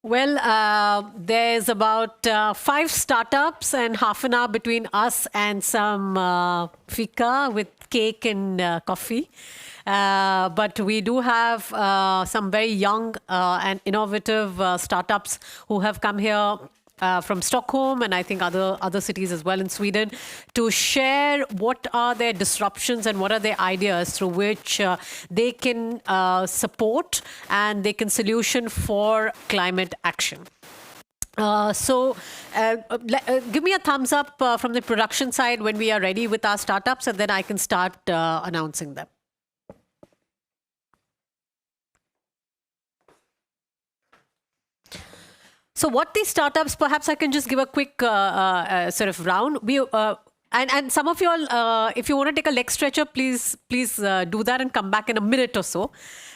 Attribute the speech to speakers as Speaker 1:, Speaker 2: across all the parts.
Speaker 1: Well, there's about 5 startups and half an hour between us and some fika with cake and coffee. But we do have some very young and innovative startups who have come here from Stockholm and I think other cities as well in Sweden to share what are their disruptions and what are their ideas through which they can support and they can solution for climate action. Give me a thumbs up from the production side when we are ready with our startups, and then I can start announcing them. So what these startups, perhaps I can just give a quick sort of round. And some of you all, if you want to take a leg stretcher, please do that and come back in a minute or so.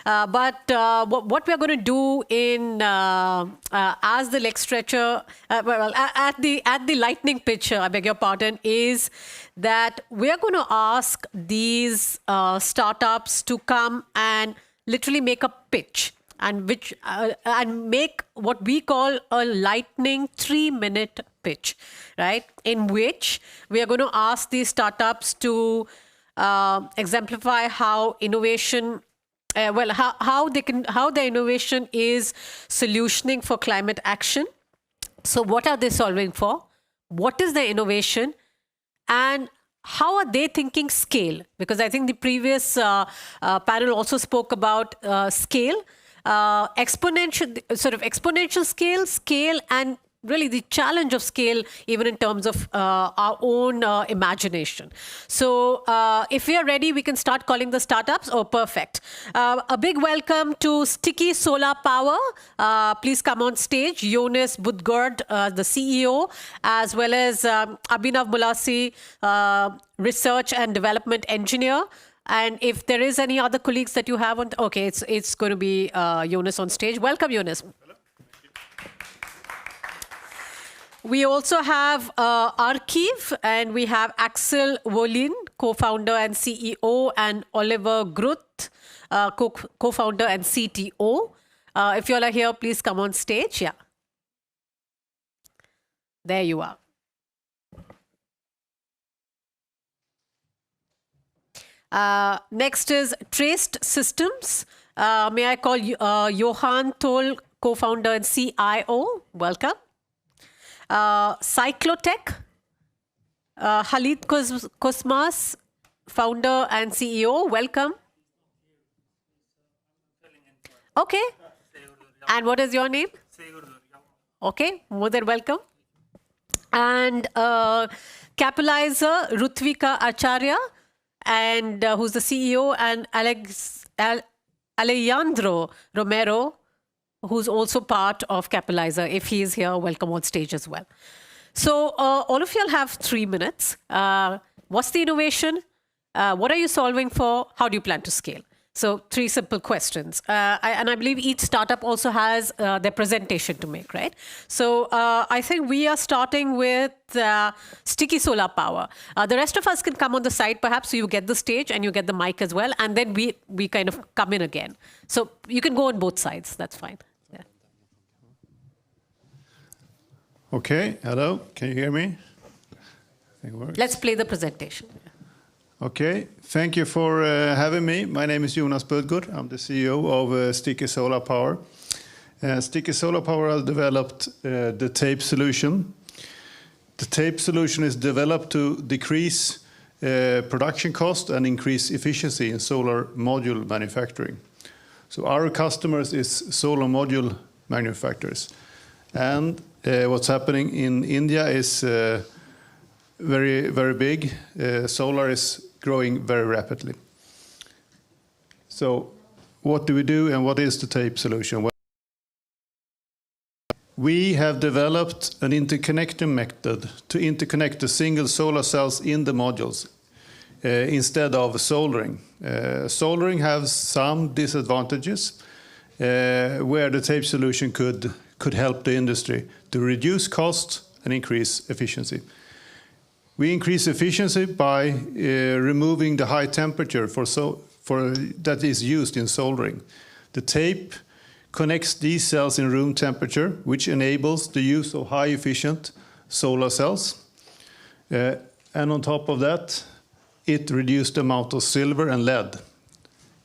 Speaker 1: But what we're going to do in as the leg stretcher, at the lightning pitch, I beg your pardon, is that we're going to ask these startups to come and literally make a pitch. And make what we call a lightning 3-minute pitch, right? In which we are going to ask these startups to exemplify how innovation, how the innovation is solutioning for climate action. So what are they solving for? What is the innovation? And how are they thinking scale? Because I think the previous panel also spoke about scale. Exponential scale, and really the challenge of scale, even in terms of our own imagination. So if we are ready, we can start calling the startups. Oh, perfect. A big welcome to Sticky Solar Power. Please come on stage. Jonas Budgård, the CEO, as well as Abhinav Mulasi, Research and Development Engineer. And if there is any other colleagues that you have on, okay, it's going to be Jonas on stage. Welcome, Jonas. We also have Arkiv, and we have Axel Wolin, co-founder and CEO, and Oliver Gruth, co-founder and CTO. If you all are here, please come on stage. Yeah. There you are. Next is Traced Systems. May I call Johan Toll, co-founder and CIO. Welcome. Cyclotech. Khalid Kosmas, founder and CEO. Welcome. Okay. And what is your name? Okay, more than welcome. And Capitalizer, Rutvika Acharya, and who's the CEO, and Alejandro Romero, who's also part of Capitalizer. If he is here, welcome on stage as well. So all of you have 3 minutes. What's the innovation? What are you solving for? How do you plan to scale? So 3 simple questions. And I believe each startup also has their presentation to make, right? So I think we are starting with Sticky Solar Power. The rest of us can come on the side, perhaps, so you get the stage and you get the mic as well. And then we kind of come in again. So you can go on both sides. That's fine. Yeah.
Speaker 2: Okay. Hello. Can you hear me?
Speaker 1: Let's play the presentation.
Speaker 2: Okay, thank you for having me. My name is Jonas Budgård. I'm the CEO of Sticky Solar Power. Sticky Solar Power has developed the tape solution. The tape solution is developed to decrease production cost and increase efficiency in solar module manufacturing. So our customers is solar module manufacturers. And what's happening in India is very, very big. Solar is growing very rapidly. So what do we do and what is the tape solution? Well, we have developed an interconnecting method to interconnect the single solar cells in the modules instead of soldering. Soldering has some disadvantages where the tape solution could help the industry to reduce cost and increase efficiency. We increase efficiency by removing the high temperature that is used in soldering. The tape connects these cells in room temperature, which enables the use of high-efficient solar cells. And on top of that, it reduced the amount of silver and lead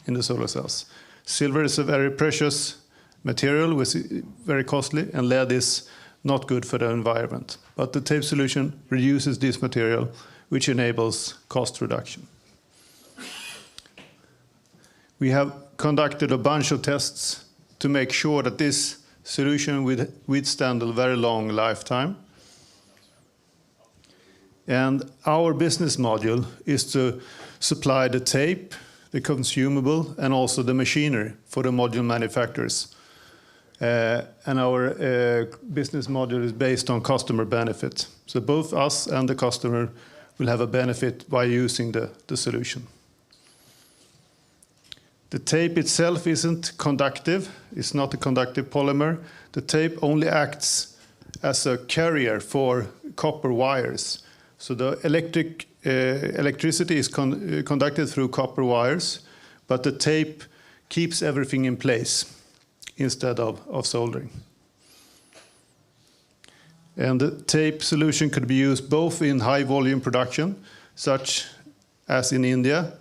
Speaker 2: in the solar cells. Silver is a very precious material, which is very costly, and lead is not good for the environment. But the tape solution reduces this material, which enables cost reduction. We have conducted a bunch of tests to make sure that this solution would withstand a very long lifetime. And our business module is to supply the tape, the consumable, and also the machinery for the module manufacturers. And our business module is based on customer benefit. So both us and the customer will have a benefit by using the solution. The tape itself isn't conductive. It's not a conductive polymer. The tape only acts as a carrier for copper wires. So the electricity is conducted through copper wires, but the tape keeps everything in place instead of soldering. And the tape solution could be used both in high volume production, such as in India,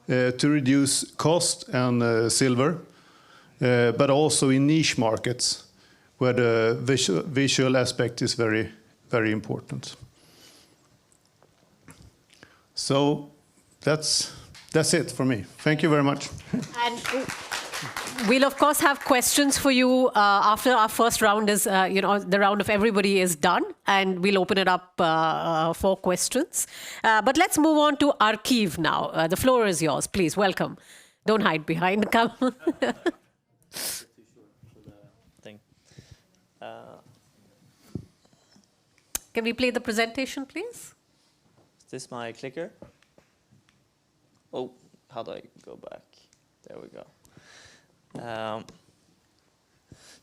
Speaker 2: to reduce cost and silver, but also in niche markets where the visual aspect is very, very important. So that's it for me. Thank you very much.
Speaker 1: And we'll of course have questions for you after our first round is, the round of everybody is done, and we'll open it up for questions. But let's move on to Arkiv now. The floor is yours, please. Welcome. Don't hide behind the camera. Can we play the presentation, please?
Speaker 3: Is this my clicker? Oh, how do I go back? There we go.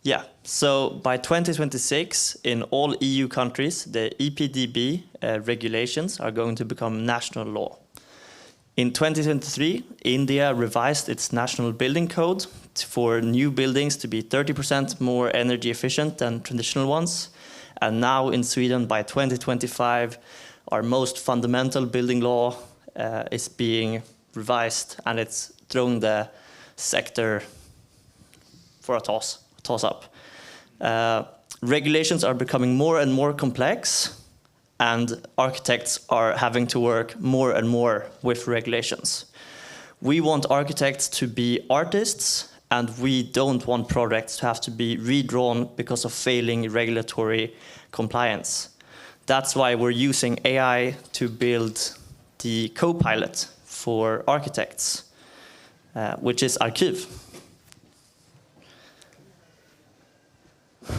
Speaker 3: Yeah, so by 2026, in all EU countries, the EPDB regulations are going to become national law. In 2023, India revised its national building code for new buildings to be 30% more energy efficient than traditional ones. And now in Sweden, by 2025, our most fundamental building law is being revised, and it's throwing the sector for a toss up. Regulations are becoming more and more complex, and architects are having to work more and more with regulations. We want architects to be artists, and we don't want projects to have to be redrawn because of failing regulatory compliance. That's why we're using AI to build the co-pilot for architects, which is Arkiv.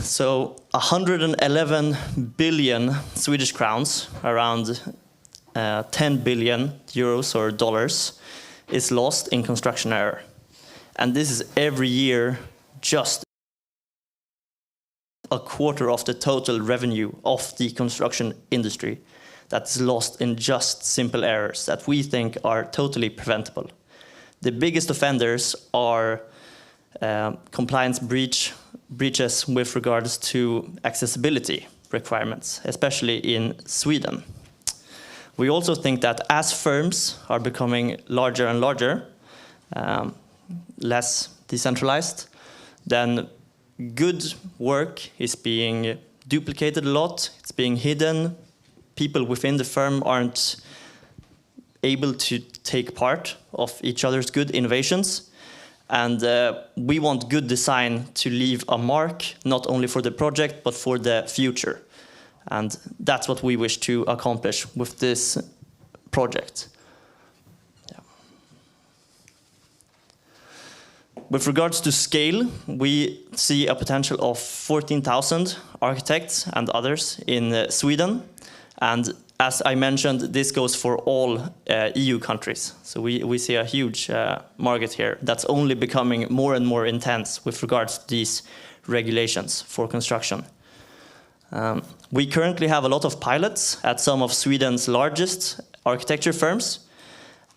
Speaker 3: So 111 billion Swedish crowns, around 10 billion euros or dollars, is lost in construction error. And this is every year just a quarter of the total revenue of the construction industry that's lost in just simple errors that we think are totally preventable. The biggest offenders are compliance breaches with regards to accessibility requirements, especially in Sweden. We also think that as firms are becoming larger and larger, less decentralized, then good work is being duplicated a lot, it's being hidden. People within the firm aren't able to take part of each other's good innovations. And we want good design to leave a mark, not only for the project, but for the future. And that's what we wish to accomplish with this project. Yeah. With regards to scale, we see a potential of 14,000 architects and others in Sweden. And as I mentioned, this goes for all EU countries. So we see a huge market here that's only becoming more and more intense with regards to these regulations for construction. We currently have a lot of pilots at some of Sweden's largest architecture firms.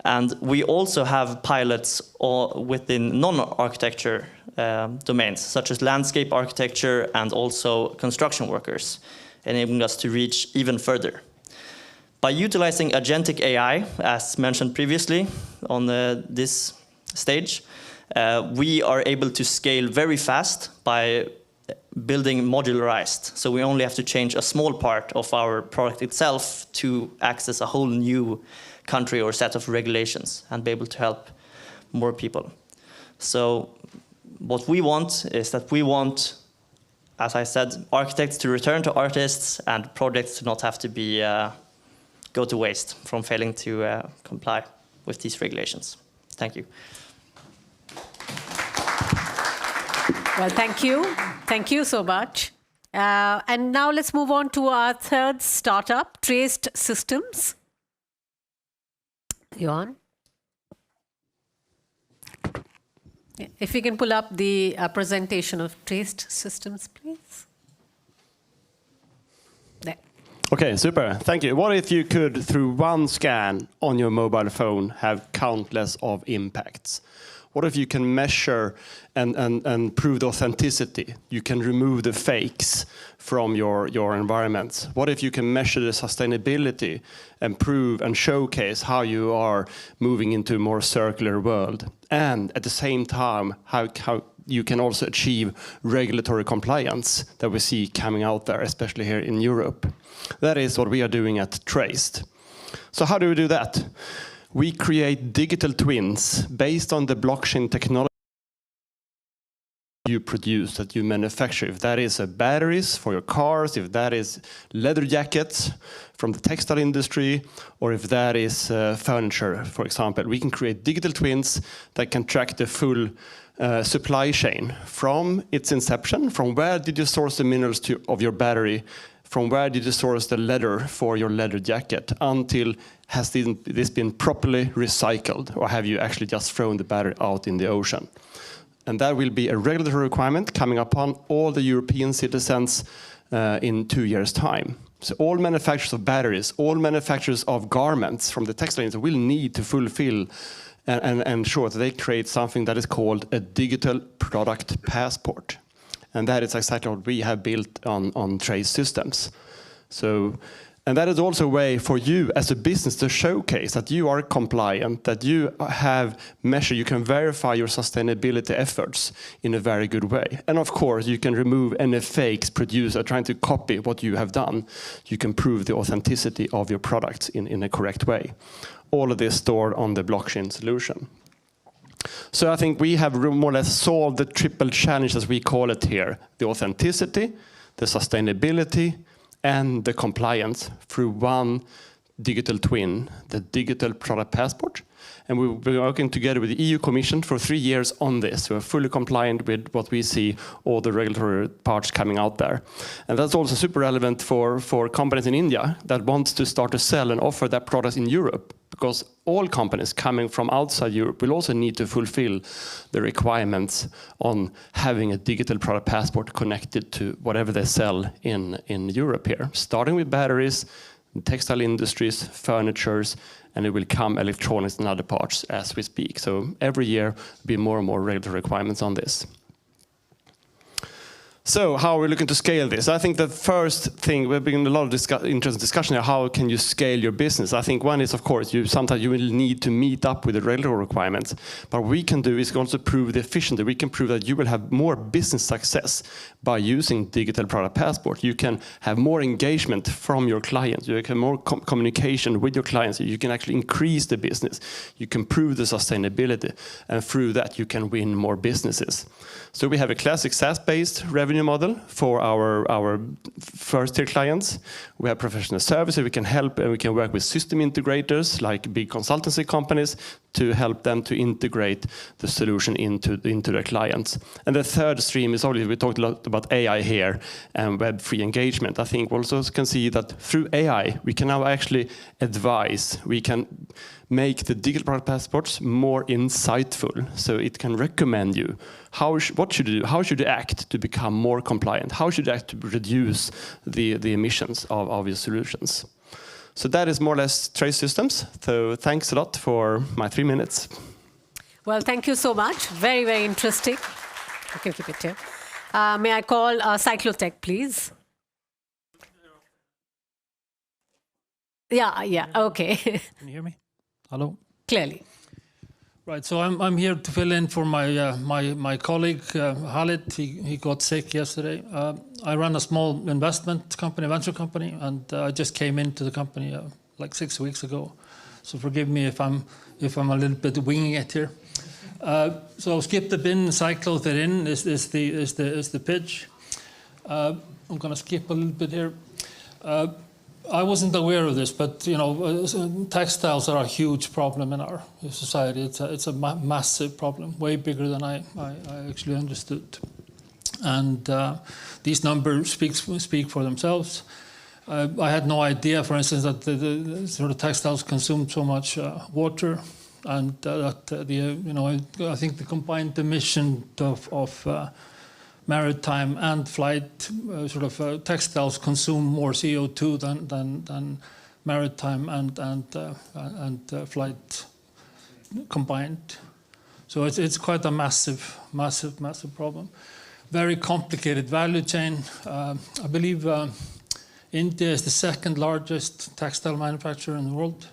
Speaker 3: And we also have pilots within non-architecture domains, such as landscape architecture and also construction workers, enabling us to reach even further. By utilizing agentic AI, as mentioned previously on this stage, we are able to scale very fast by building modularized. So we only have to change a small part of our product itself to access a whole new country or set of regulations and be able to help more people. So what we want is that we want, as I said, architects to return to artists and projects to not have to be go to waste from failing to comply with these regulations. Thank you.
Speaker 1: Well, thank you. Thank you so much. And now let's move on to our third startup, Traced Systems. Johan? Yeah, if you can pull up the presentation of Traced Systems, please. There.
Speaker 4: Okay, super. Thank you. What if you could, through one scan on your mobile phone, have countless of impacts? What if you can measure and prove the authenticity? You can remove the fakes from your environments. What if you can measure the sustainability and prove and showcase how you are moving into a more circular world? And at the same time, how you can also achieve regulatory compliance that we see coming out there, especially here in Europe. That is what we are doing at Traced. So how do we do that? We create digital twins based on the blockchain technology you produce, that you manufacture. If that is batteries for your cars, if that is leather jackets from the textile industry, or if that is furniture, for example, we can create digital twins that can track the full supply chain from its inception, from where did you source the minerals of your battery, from where did you source the leather for your leather jacket, until has this been properly recycled, or have you actually just thrown the battery out in the ocean? And that will be a regulatory requirement coming upon all the European citizens in 2 years' time. So all manufacturers of batteries, all manufacturers of garments from the textile industry will need to fulfill and ensure that they create something that is called a digital product passport. And that is exactly what we have built on Traced Systems. So, and that is also a way for you as a business to showcase that you are compliant, that you have measured, you can verify your sustainability efforts in a very good way. And of course, you can remove any fakes produced or trying to copy what you have done. You can prove the authenticity of your products in a correct way. All of this stored on the blockchain solution. So I think we have more or less solved the triple challenge, as we call it here: the authenticity, the sustainability, and the compliance through one digital twin, the digital product passport. And we will be working together with the EU Commission for 3 years on this. We are fully compliant with what we see, all the regulatory parts coming out there. And that's also super relevant for companies in India that want to start to sell and offer their products in Europe, because all companies coming from outside Europe will also need to fulfill the requirements on having a digital product passport connected to whatever they sell in Europe here, starting with batteries, textile industries, furnitures, and it will come electronics and other parts as we speak. So every year, be more and more regulatory requirements on this. So how are we looking to scale this? I think the first thing, we've been in a lot of interesting discussion here, how can you scale your business? I think one is, of course, sometimes you will need to meet up with the regulatory requirements. But what we can do is also prove the efficiency. We can prove that you will have more business success by using digital product passport. You can have more engagement from your clients. You can have more communication with your clients. You can actually increase the business. You can prove the sustainability. And through that, you can win more businesses. So we have a classic SaaS-based revenue model for our first-tier clients. We have professional services. We can help and we can work with system integrators like big consultancy companies to help them to integrate the solution into their clients. And the third stream is obviously, we talked a lot about AI here and web-free engagement. I think we also can see that through AI, we can now actually advise. We can make the digital product passports more insightful, so it can recommend you what should you do, how should you act to become more compliant, how should you act to reduce the emissions of your solutions. So that is more or less Traced Systems. So thanks a lot for my 3 minutes.
Speaker 1: Well, thank you so much. Very, very interesting. Okay, keep it here. May I call Cyclotech, please? Yeah, okay.
Speaker 5: Can you hear me? Hello.
Speaker 1: Clearly.
Speaker 5: Right. So I'm here to fill in for my colleague Halit. He got sick yesterday. I run a small investment company, venture company, and I just came into the company like 6 weeks ago. So forgive me if I'm a little bit winging it here. So skip the bin, cycloth it in is the pitch. I'm going to skip a little bit here. I wasn't aware of this, but textiles are a huge problem in our society. It's a massive problem, way bigger than I actually understood. And these numbers speak for themselves. I had no idea, for instance, that the sort of textiles consume so much water, and I think the combined emission of maritime and flight textiles consume more CO2 than maritime and flight combined. So it's quite a massive problem. Very complicated value chain. I believe India is the second largest textile manufacturer in the world.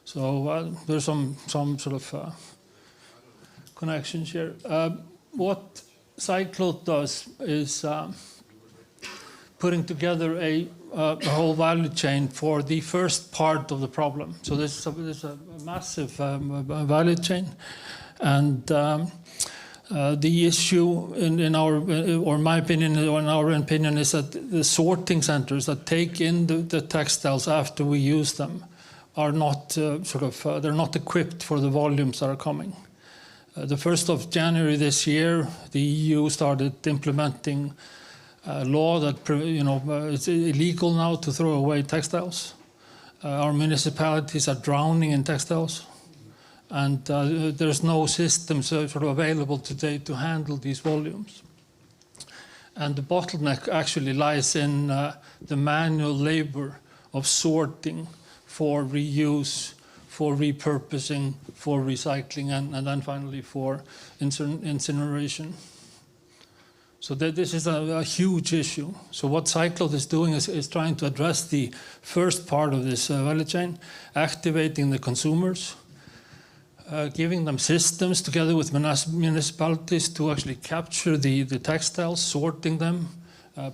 Speaker 5: So there's some sort of connections here. What Cycloth does is putting together a whole value chain for the first part of the problem. So this is a massive value chain, and the issue in my opinion, is that the sorting centers that take in the textiles after we use them are not they're not equipped for the volumes that are coming. The 1st of January this year, the EU started implementing a law that it's illegal now to throw away textiles. Our municipalities are drowning in textiles, and there's no system available today to handle these volumes. And the bottleneck actually lies in the manual labor of sorting for reuse, for repurposing, for recycling, and then finally for incineration. So this is a huge issue. So what Cycloth is doing is trying to address the first part of this value chain, activating the consumers, giving them systems together with municipalities to actually capture the textiles, sorting them,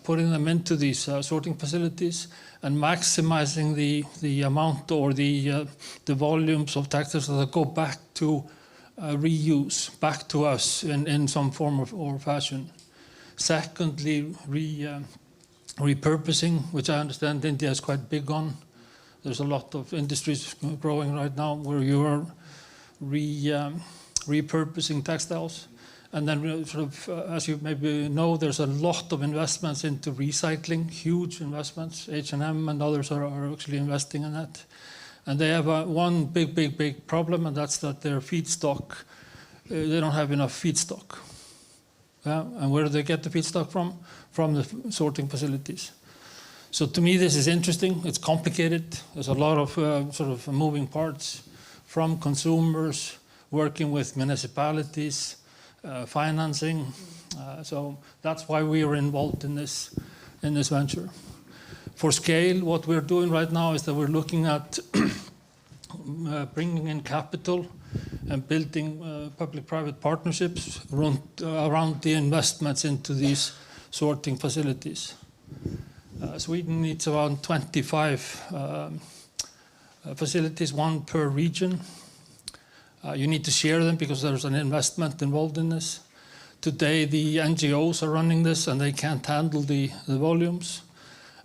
Speaker 5: putting them into these sorting facilities, and maximizing the amount or the volumes of textiles that go back to reuse, back to us in some form or fashion. Secondly, repurposing, which I understand India is quite big on. There's a lot of industries growing right now where you are repurposing textiles. And then as you maybe know, there's a lot of investments into recycling, huge investments. H&M and others are actually investing in that. And they have one big problem, and that's that their feedstock, they don't have enough feedstock. Yeah? And where do they get the feedstock from? From the sorting facilities. So to me, this is interesting. It's complicated. There's a lot of moving parts, from consumers, working with municipalities, financing. So that's why we are involved in this venture. For scale, what we're doing right now is that we're looking at bringing in capital and building public-private partnerships around the investments into these sorting facilities. Sweden needs around 25 facilities, one per region. You need to share them because there's an investment involved in this. Today, the NGOs are running this, and they can't handle the volumes.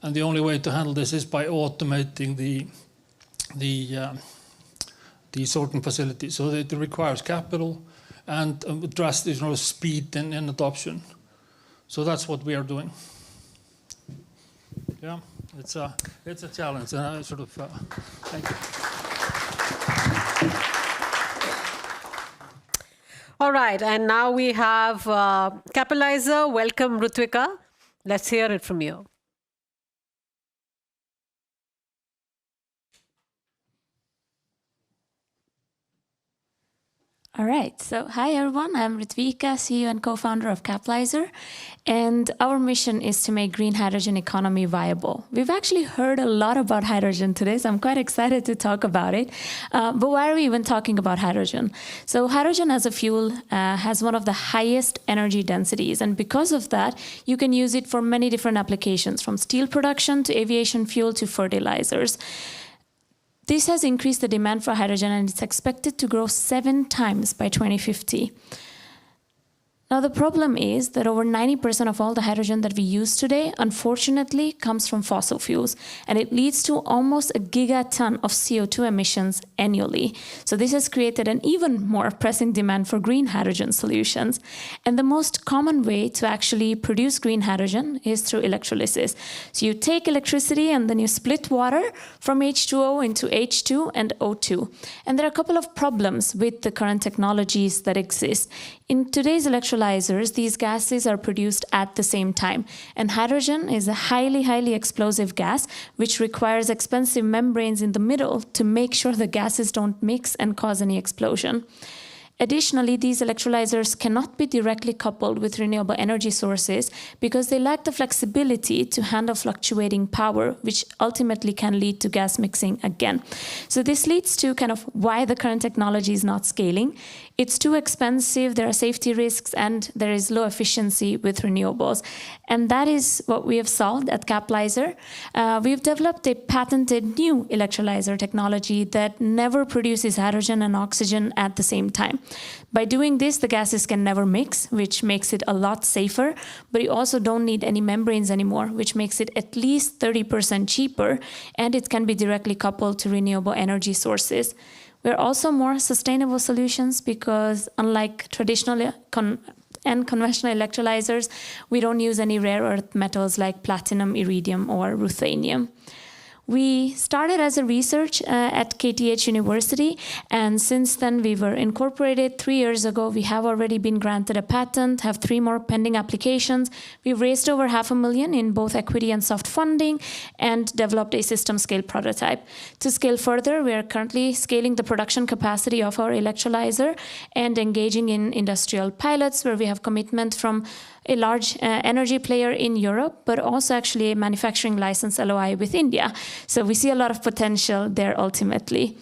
Speaker 5: And the only way to handle this is by automating the sorting facility. So it requires capital and drastic speed in adoption. So that's what we are doing. Yeah, it's a challenge, and I thank you.
Speaker 1: All right, and now we have Capitalizer. Welcome, Rutvika. Let's hear it from you.
Speaker 6: All right. So, hi everyone. I'm Ritvika, CEO and co-founder of Caplyzer, and our mission is to make green hydrogen economy viable. We've actually heard a lot about hydrogen today, so I'm quite excited to talk about it. But why are we even talking about hydrogen? So, hydrogen as a fuel has one of the highest energy densities, and because of that, you can use it for many different applications, from steel production to aviation fuel to fertilizers. This has increased the demand for hydrogen, and it's expected to grow 7 times by 2050. Now, the problem is that over 90% of all the hydrogen that we use today, unfortunately, comes from fossil fuels, and it leads to almost a gigaton of CO2 emissions annually. So this has created an even more pressing demand for green hydrogen solutions. And the most common way to actually produce green hydrogen is through electrolysis. So you take electricity and then you split water from H2O into H2 and O2. And there are a couple of problems with the current technologies that exist. In today's electrolyzers, these gases are produced at the same time. And hydrogen is a highly, highly explosive gas, which requires expensive membranes in the middle to make sure the gases don't mix and cause any explosion. Additionally, these electrolyzers cannot be directly coupled with renewable energy sources because they lack the flexibility to handle fluctuating power, which ultimately can lead to gas mixing again. So this leads to kind of why the current technology is not scaling. It's too expensive, there are safety risks, and there is low efficiency with renewables. And that is what we have solved at Caplyzer. We've developed a patented new electrolyzer technology that never produces hydrogen and oxygen at the same time. By doing this, the gases can never mix, which makes it a lot safer, but you also don't need any membranes anymore, which makes it at least 30% cheaper, and it can be directly coupled to renewable energy sources. We're also more sustainable solutions because unlike traditional and conventional electrolyzers, we don't use any rare earth metals like platinum, iridium, or ruthenium. We started as a research at KTH University, and since then we were incorporated 3 years ago. We have already been granted a patent, have 3 more pending applications. We've raised over $500,000 in both equity and soft funding, and developed a system scale prototype. To scale further, we are currently scaling the production capacity of our electrolyzer and engaging in industrial pilots where we have commitment from a large energy player in Europe, but also actually a manufacturing license LOI with India. So we see a lot of potential there ultimately.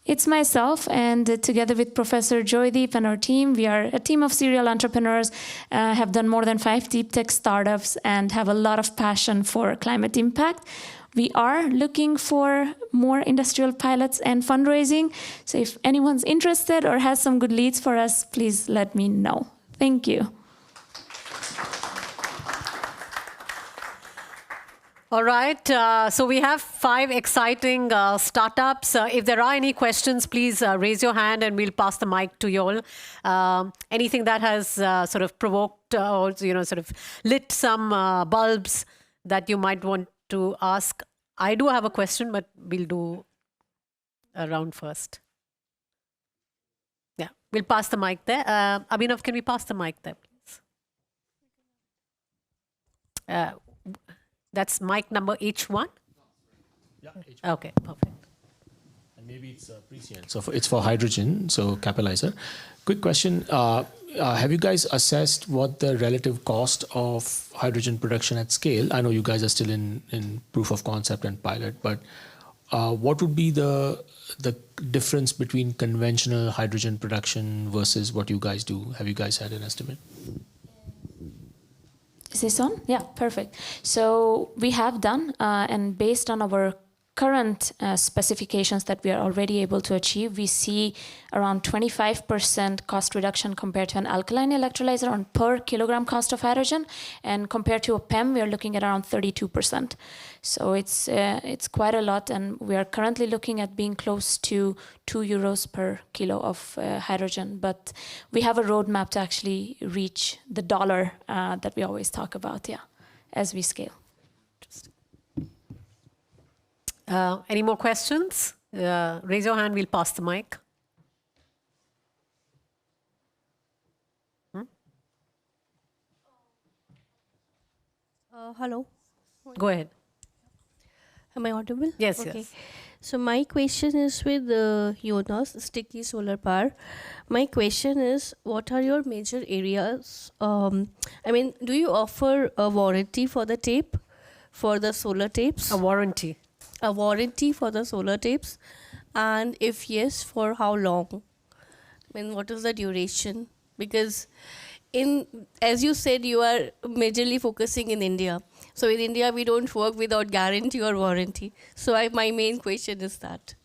Speaker 6: It's myself, and together with Professor Joydeep and our team, we are a team of serial entrepreneurs, have done more than 5 deep tech startups, and have a lot of passion for climate impact. We are looking for more industrial pilots and fundraising. So if anyone's interested or has some good leads for us, please let me know. Thank you.
Speaker 1: All right, so we have 5 exciting startups. If there are any questions, please raise your hand and we'll pass the mic to you all. Anything that has sort of provoked or sort of lit some bulbs that you might want to ask. I do have a question, but we'll do a round first. Yeah, we'll pass the mic there. Abhinav, can we pass the mic there, please? That's mic number H1?
Speaker 7: Yeah, H1.
Speaker 1: Okay, perfect.
Speaker 7: And maybe it's prescient. So it's for hydrogen, so Caplyzer. Quick question. Have you guys assessed what the relative cost of hydrogen production at scale? I know you guys are still in proof of concept and pilot, but what would be the difference between conventional hydrogen production versus what you guys do? Have you guys had an estimate?
Speaker 6: Is this on? Yeah, perfect. So we have done, and based on our current specifications that we are already able to achieve, we see around 25% cost reduction compared to an alkaline electrolyzer on per kilogram cost of hydrogen, and compared to a PEM, we are looking at around 32%. So it's quite a lot, and we are currently looking at being close to €2 per kilo of hydrogen. But we have a roadmap to actually reach the dollar that we always talk about, yeah, as we scale.
Speaker 1: Any more questions? Raise your hand, we'll pass the mic.
Speaker 8: Hello.
Speaker 1: Go ahead.
Speaker 8: Am I audible?
Speaker 1: Yes,
Speaker 8: Okay.
Speaker 1: yes.
Speaker 8: So my question is with Jonas, Sticky Solar Power. My question is, what are your major areas? I mean, do you offer a warranty for the tape, for the solar tapes?
Speaker 1: A warranty.
Speaker 8: A warranty for the solar tapes? And if yes, for how long? I mean, what is the duration? Because as you said, you are majorly focusing in India. So in India, we don't work without guarantee or warranty. So my main question is that.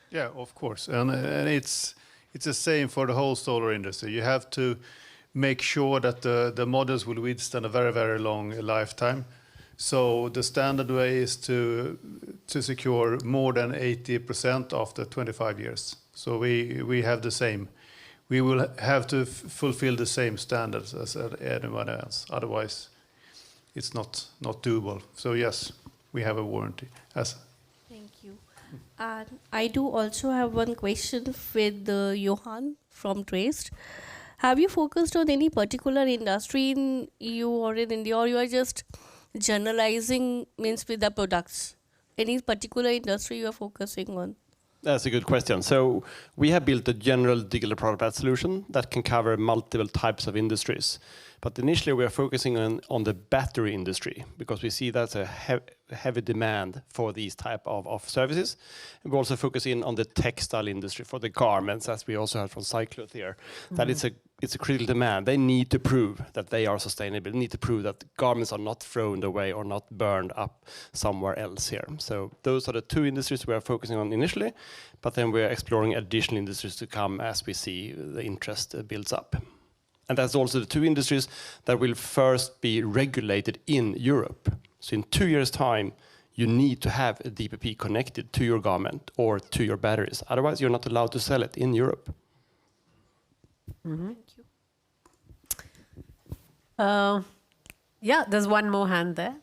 Speaker 2: Yeah, of course, and it's the same for the whole solar industry. You have to make sure that the models will withstand a very, very long lifetime. So the standard way is to secure more than 80% after 25 years. So we have the same. We will have to fulfill the same standards as anyone else. Otherwise, it's not doable. So yes, we have a warranty.
Speaker 8: Thank you. And I do also have one question with Johan from Traced. Have you focused on any particular industry in EU or in India, or you are just generalizing means with the products? Any particular industry you are focusing on?
Speaker 4: That's a good question. So we have built a general digital product path solution that can cover multiple types of industries. But initially we are focusing on the battery industry because we see that's a heavy demand for these type of services. And we're also focusing on the textile industry for the garments, as we also heard from Cycloth here, that it's a critical demand. They need to prove that they are sustainable. They need to prove that garments are not thrown away or not burned up somewhere else here. So those are the two industries we are focusing on initially, but then we're exploring additional industries to come as we see the interest builds up. And that's also the two industries that will first be regulated in Europe. So in 2 years' time, you need to have a DPP connected to your garment or to your batteries. Otherwise, you're not allowed to sell it in Europe.
Speaker 8: Thank you.
Speaker 1: Yeah, there's one more hand there.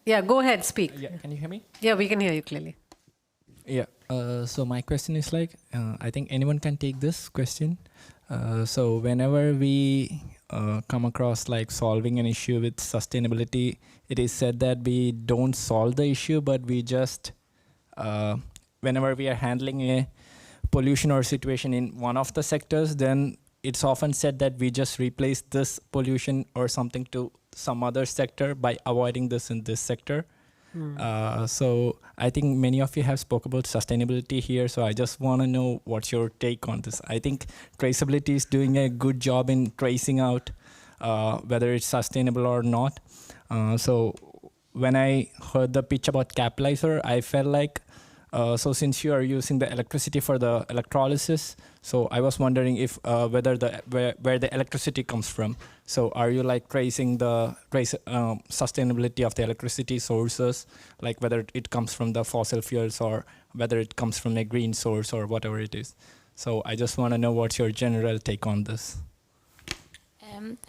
Speaker 1: Yeah, go ahead, speak.
Speaker 9: Yeah, can you hear me?
Speaker 1: Yeah, we can hear you clearly.
Speaker 9: Yeah. So my question is like, I think anyone can take this question. So whenever we come across like solving an issue with sustainability, it is said that we don't solve the issue, but we just, whenever we are handling a pollution or situation in one of the sectors, then it's often said that we just replace this pollution or something to some other sector by avoiding this in this sector. So I think many of you have spoke about sustainability here. So I just want to know what's your take on this. I think traceability is doing a good job in tracing out whether it's sustainable or not. So when I heard the pitch about Capitalizer, I felt like, so since you are using the electricity for the electrolysis, so I was wondering if whether where the electricity comes from. So are you like tracing the sustainability of the electricity sources, like whether it comes from the fossil fuels or whether it comes from a green source or whatever it is. So I just want to know what's your general take on this.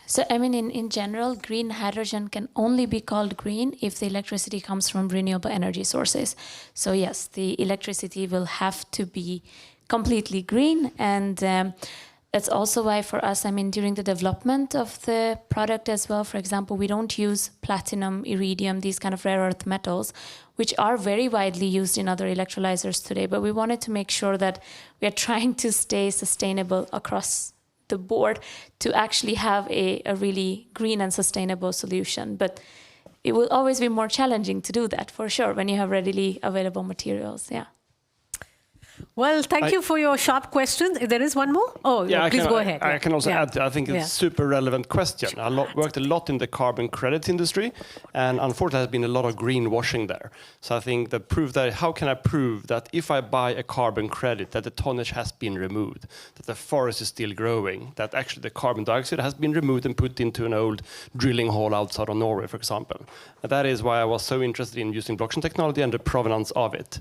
Speaker 6: So, I mean, in general, green hydrogen can only be called green if the electricity comes from renewable energy sources. So, yes, the electricity will have to be completely green. And that's also why for us, I mean, during the development of the product as well, for example, we don't use platinum, iridium, these kind of rare earth metals, which are very widely used in other electrolyzers today. But we wanted to make sure that we are trying to stay sustainable across the board to actually have a really green and sustainable solution. But it will always be more challenging to do that, for sure, when you have readily available materials. Yeah.
Speaker 1: Well, thank you for your sharp questions. There is one more? Oh, yeah, please go ahead.
Speaker 4: I can also add, I think it's a super relevant question. I worked a lot in the carbon credits industry, and unfortunately there's been a lot of greenwashing there. So I think the proof that, how can I prove that if I buy a carbon credit, that the tonnage has been removed, that the forest is still growing, that actually the carbon dioxide has been removed and put into an old drilling hole outside of Norway, for example. And that is why I was so interested in using blockchain technology and the provenance of it.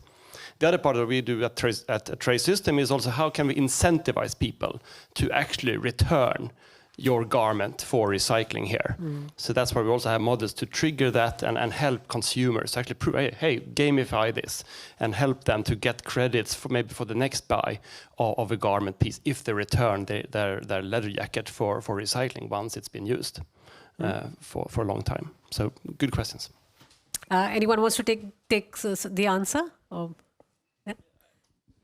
Speaker 4: The other part that we do at Trace System is also how can we incentivize people to actually return your garment for recycling here. So that's why we also have models to trigger that and help consumers actually prove, hey, gamify this and help them to get credits for maybe for the next buy of a garment piece if they return their leather jacket for recycling once it's been used. for a long time. So good questions.
Speaker 1: Anyone wants to take the answer? Or, yeah?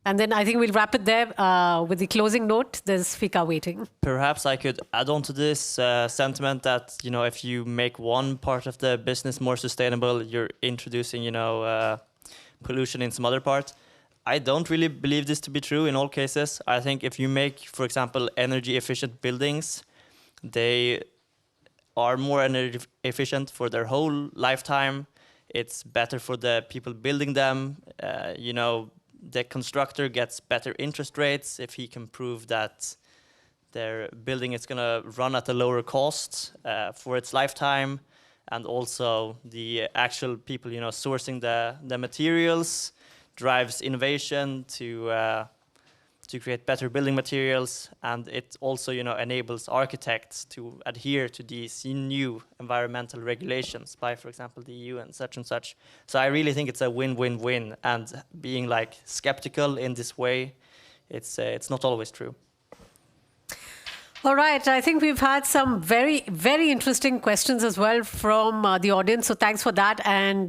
Speaker 1: And then I think we'll wrap it there with the closing note. There's Fika waiting.
Speaker 3: Perhaps I could add on to this sentiment that, you know, if you make one part of the business more sustainable, you're introducing, you know, pollution in some other part. I don't really believe this to be true in all cases. I think if you make, for example, energy efficient buildings, they are more energy efficient for their whole lifetime. It's better for the people building them. You know, the constructor gets better interest rates if he can prove that their building is going to run at a lower cost for its lifetime. And also the actual people, you know, sourcing the materials drives innovation to create better building materials, and it also, you know, enables architects to adhere to these new environmental regulations by, for example, the EU and such. So I really think it's a win-win-win, and being like skeptical in this way, it's not always true.
Speaker 1: All right. I think we've had some very, very interesting questions as well from the audience. So thanks for that, and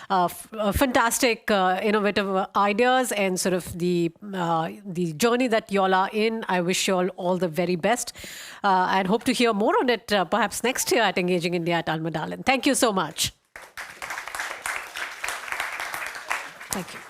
Speaker 1: fantastic, innovative ideas, and sort of the journey that y'all are in. I wish you all the very best, and hope to hear more on it perhaps next year at Engaging India at Almedalen. Thank you so much. Thank you.